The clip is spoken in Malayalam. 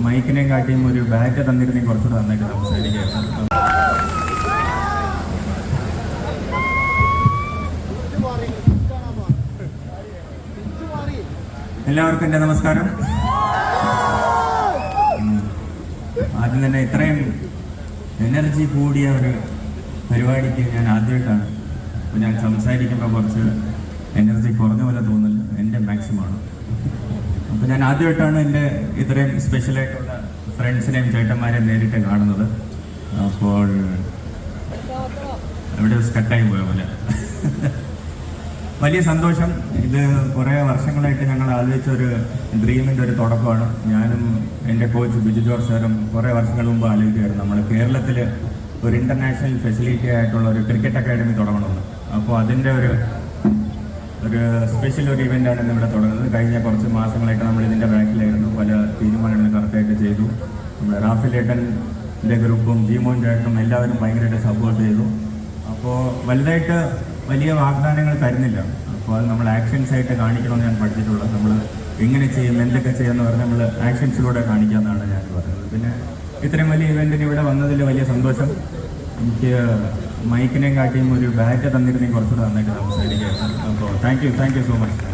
മൈക്കിനെയും കാട്ടിയും ഒരു ബാറ്റ് തന്നിരുന്നെങ്കിൽ കുറച്ചുകൂടെ നന്നായിട്ട് സംസാരിക്കുകയായിരുന്നു. എല്ലാവർക്കും എൻ്റെ നമസ്കാരം. ആദ്യം തന്നെ ഇത്രയും എനർജി കൂടിയ ഒരു പരിപാടിക്ക് ഞാൻ ആദ്യമായിട്ടാണ്. അപ്പോൾ ഞാൻ സംസാരിക്കുമ്പോൾ കുറച്ച് എനർജി കുറഞ്ഞ പോലെ തോന്നില്ല, എൻ്റെ മാക്സിമമാണ്. അപ്പോൾ ഞാൻ ആദ്യമായിട്ടാണ് എൻ്റെ ഇത്രയും സ്പെഷ്യലായിട്ടുള്ള ഫ്രണ്ട്സിനെയും ചേട്ടന്മാരെയും നേരിട്ട് കാണുന്നത്. അപ്പോൾ എവിടെ കട്ടായി പോയ പോലെ വലിയ സന്തോഷം. ഇത് കുറേ വർഷങ്ങളായിട്ട് ഞങ്ങൾ ആലോചിച്ച ഒരു ഡ്രീമിൻ്റെ ഒരു തുടക്കമാണ്. ഞാനും എൻ്റെ കോച്ച് ബിജു ജോർജ് സാറും കുറേ വർഷങ്ങൾ മുമ്പ് ആലോചിക്കുകയായിരുന്നു നമ്മൾ കേരളത്തിൽ ഒരു ഇൻ്റർനാഷണൽ ഫെസിലിറ്റി ആയിട്ടുള്ള ഒരു ക്രിക്കറ്റ് അക്കാഡമി തുടങ്ങണമെന്ന്. അപ്പോൾ അതിൻ്റെ ഒരു സ്പെഷ്യൽ ഒരു ഇവൻ്റാണ് ഇന്ന് ഇവിടെ തുടങ്ങുന്നത്. കഴിഞ്ഞ കുറച്ച് മാസങ്ങളായിട്ട് നമ്മൾ ഇതിൻ്റെ ബാക്കിലായിരുന്നു. പല തീരുമാനങ്ങൾ കറക്റ്റായിട്ട് ചെയ്തു. നമ്മുടെ റാഫിലേട്ടൻ്റെ ഗ്രൂപ്പും ജീമോൻ ചേട്ടനും എല്ലാവരും ഭയങ്കരമായിട്ട് സപ്പോർട്ട് ചെയ്തു. അപ്പോൾ വലുതായിട്ട് വലിയ വാഗ്ദാനങ്ങൾ തരുന്നില്ല. അപ്പോൾ അത് നമ്മൾ ആക്ഷൻസ് ആയിട്ട് കാണിക്കണമെന്ന് ഞാൻ പഠിച്ചിട്ടുള്ളത്. നമ്മൾ എങ്ങനെ ചെയ്യും, എന്തൊക്കെ ചെയ്യുമെന്ന് പറഞ്ഞാൽ നമ്മൾ ആക്ഷൻസിലൂടെ കാണിക്കാമെന്നാണ് ഞാൻ പറയുന്നത്. പിന്നെ ഇത്രയും വലിയ ഇവൻറ്റിന് ഇവിടെ വന്നതിൽ വലിയ സന്തോഷം. എനിക്ക് മൈക്കിനെയും കാട്ടിയും ഒരു ബാറ്റ് തന്നിരുന്നെങ്കിൽ കുറച്ചുകൂടെ നന്നായിട്ട് സംസാരിക്കുകയായിരുന്നു. അപ്പോൾ താങ്ക് യു സോ മച്ച്.